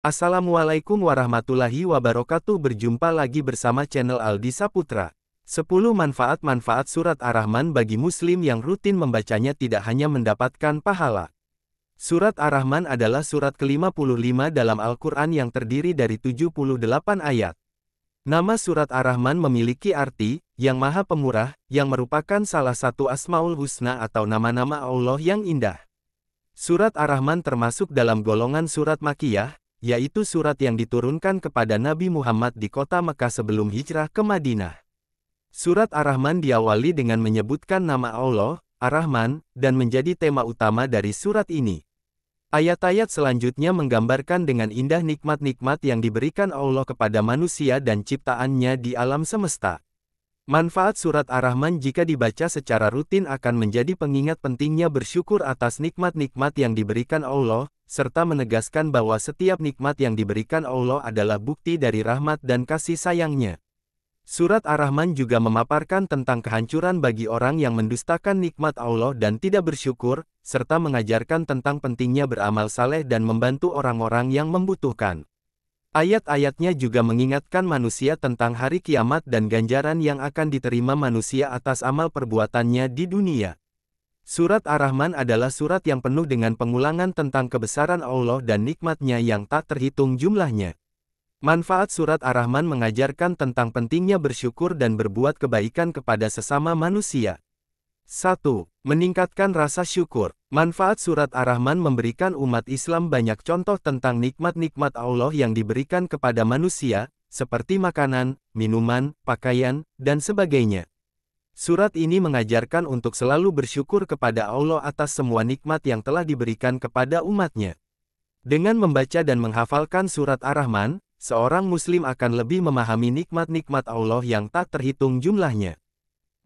Assalamualaikum warahmatullahi wabarakatuh. Berjumpa lagi bersama channel Aldi Saputra. 10 manfaat-manfaat surat Ar-Rahman bagi muslim yang rutin membacanya tidak hanya mendapatkan pahala. Surat Ar-Rahman adalah surat ke-55 dalam Al-Quran yang terdiri dari 78 ayat. Nama surat Ar-Rahman memiliki arti, yang maha pemurah, yang merupakan salah satu Asmaul Husna atau nama-nama Allah yang indah. Surat Ar-Rahman termasuk dalam golongan surat Makkiyah, yaitu surat yang diturunkan kepada Nabi Muhammad di kota Mekah sebelum hijrah ke Madinah. Surat Ar-Rahman diawali dengan menyebutkan nama Allah, Ar-Rahman, dan menjadi tema utama dari surat ini. Ayat-ayat selanjutnya menggambarkan dengan indah nikmat-nikmat yang diberikan Allah kepada manusia dan ciptaannya di alam semesta. Manfaat surat Ar-Rahman jika dibaca secara rutin akan menjadi pengingat pentingnya bersyukur atas nikmat-nikmat yang diberikan Allah, serta menegaskan bahwa setiap nikmat yang diberikan Allah adalah bukti dari rahmat dan kasih sayangnya. Surat Ar-Rahman juga memaparkan tentang kehancuran bagi orang yang mendustakan nikmat Allah dan tidak bersyukur, serta mengajarkan tentang pentingnya beramal saleh dan membantu orang-orang yang membutuhkan. Ayat-ayatnya juga mengingatkan manusia tentang hari kiamat dan ganjaran yang akan diterima manusia atas amal perbuatannya di dunia. Surat Ar-Rahman adalah surat yang penuh dengan pengulangan tentang kebesaran Allah dan nikmatnya yang tak terhitung jumlahnya. Manfaat surat Ar-Rahman mengajarkan tentang pentingnya bersyukur dan berbuat kebaikan kepada sesama manusia. 1. Meningkatkan rasa syukur. Manfaat surat Ar-Rahman memberikan umat Islam banyak contoh tentang nikmat-nikmat Allah yang diberikan kepada manusia, seperti makanan, minuman, pakaian, dan sebagainya. Surat ini mengajarkan untuk selalu bersyukur kepada Allah atas semua nikmat yang telah diberikan kepada umatnya. Dengan membaca dan menghafalkan surat Ar-Rahman, seorang muslim akan lebih memahami nikmat-nikmat Allah yang tak terhitung jumlahnya.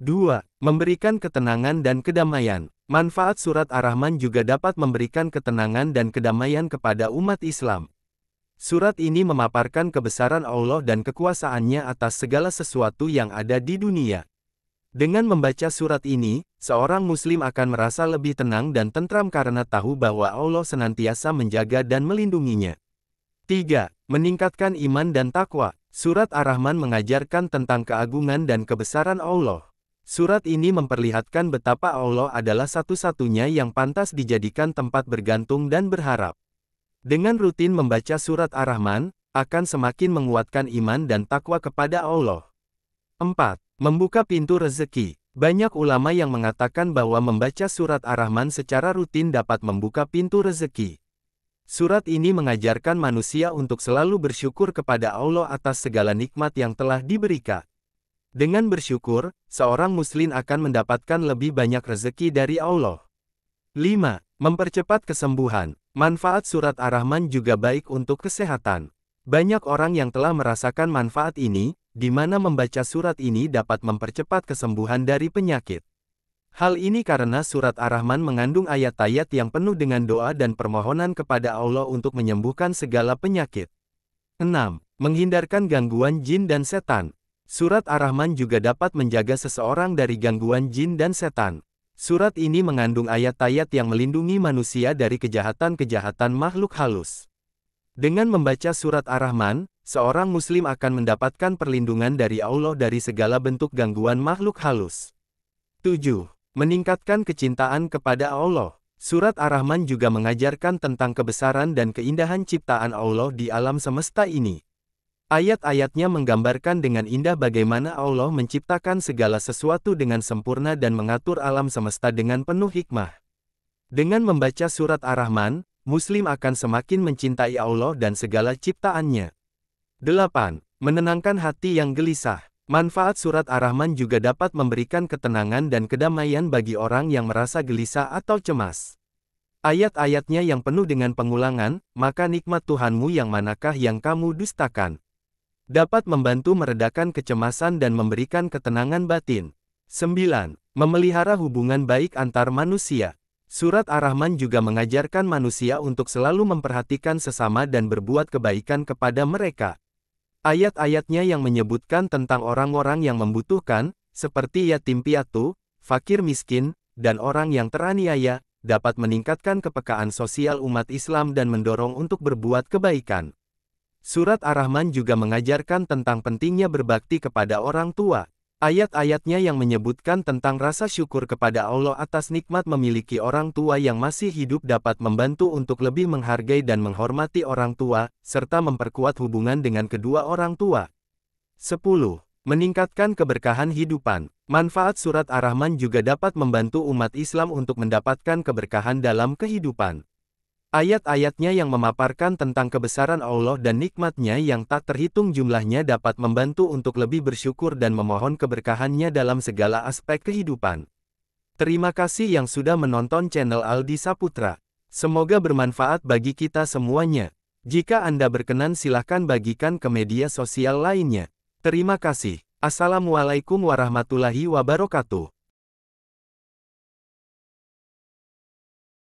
2. Memberikan ketenangan dan kedamaian. Manfaat surat Ar-Rahman juga dapat memberikan ketenangan dan kedamaian kepada umat Islam. Surat ini memaparkan kebesaran Allah dan kekuasaannya atas segala sesuatu yang ada di dunia. Dengan membaca surat ini, seorang muslim akan merasa lebih tenang dan tentram karena tahu bahwa Allah senantiasa menjaga dan melindunginya. 3. Meningkatkan iman dan takwa. Surat Ar-Rahman mengajarkan tentang keagungan dan kebesaran Allah. Surat ini memperlihatkan betapa Allah adalah satu-satunya yang pantas dijadikan tempat bergantung dan berharap. Dengan rutin membaca surat Ar-Rahman, akan semakin menguatkan iman dan takwa kepada Allah. 4. Membuka pintu rezeki. Banyak ulama yang mengatakan bahwa membaca surat Ar-Rahman secara rutin dapat membuka pintu rezeki. Surat ini mengajarkan manusia untuk selalu bersyukur kepada Allah atas segala nikmat yang telah diberikan. Dengan bersyukur, seorang muslim akan mendapatkan lebih banyak rezeki dari Allah. 5. Mempercepat kesembuhan. Manfaat surat Ar-Rahman juga baik untuk kesehatan. Banyak orang yang telah merasakan manfaat ini, di mana membaca surat ini dapat mempercepat kesembuhan dari penyakit. Hal ini karena surat Ar-Rahman mengandung ayat-ayat yang penuh dengan doa dan permohonan kepada Allah untuk menyembuhkan segala penyakit. 6. Menghindarkan gangguan jin dan setan. Surat Ar-Rahman juga dapat menjaga seseorang dari gangguan jin dan setan. Surat ini mengandung ayat-ayat yang melindungi manusia dari kejahatan-kejahatan makhluk halus. Dengan membaca surat Ar-Rahman, seorang muslim akan mendapatkan perlindungan dari Allah dari segala bentuk gangguan makhluk halus. 7. Meningkatkan kecintaan kepada Allah. Surat Ar-Rahman juga mengajarkan tentang kebesaran dan keindahan ciptaan Allah di alam semesta ini. Ayat-ayatnya menggambarkan dengan indah bagaimana Allah menciptakan segala sesuatu dengan sempurna dan mengatur alam semesta dengan penuh hikmah. Dengan membaca surat Ar-Rahman, muslim akan semakin mencintai Allah dan segala ciptaannya. 8. Menenangkan hati yang gelisah. Manfaat surat Ar-Rahman juga dapat memberikan ketenangan dan kedamaian bagi orang yang merasa gelisah atau cemas. Ayat-ayatnya yang penuh dengan pengulangan, maka nikmat Tuhanmu yang manakah yang kamu dustakan, dapat membantu meredakan kecemasan dan memberikan ketenangan batin. 9. Memelihara hubungan baik antar manusia. Surat Ar-Rahman juga mengajarkan manusia untuk selalu memperhatikan sesama dan berbuat kebaikan kepada mereka. Ayat-ayatnya yang menyebutkan tentang orang-orang yang membutuhkan, seperti yatim piatu, fakir miskin, dan orang yang teraniaya, dapat meningkatkan kepekaan sosial umat Islam dan mendorong untuk berbuat kebaikan. Surat Ar-Rahman juga mengajarkan tentang pentingnya berbakti kepada orang tua. Ayat-ayatnya yang menyebutkan tentang rasa syukur kepada Allah atas nikmat memiliki orang tua yang masih hidup dapat membantu untuk lebih menghargai dan menghormati orang tua, serta memperkuat hubungan dengan kedua orang tua. 10. Meningkatkan keberkahan hidupan. Manfaat surat Ar-Rahman juga dapat membantu umat Islam untuk mendapatkan keberkahan dalam kehidupan. Ayat-ayatnya yang memaparkan tentang kebesaran Allah dan nikmatnya yang tak terhitung jumlahnya dapat membantu untuk lebih bersyukur dan memohon keberkahannya dalam segala aspek kehidupan. Terima kasih yang sudah menonton channel Aldi Saputra. Semoga bermanfaat bagi kita semuanya. Jika Anda berkenan silahkan bagikan ke media sosial lainnya. Terima kasih. Assalamualaikum warahmatullahi wabarakatuh.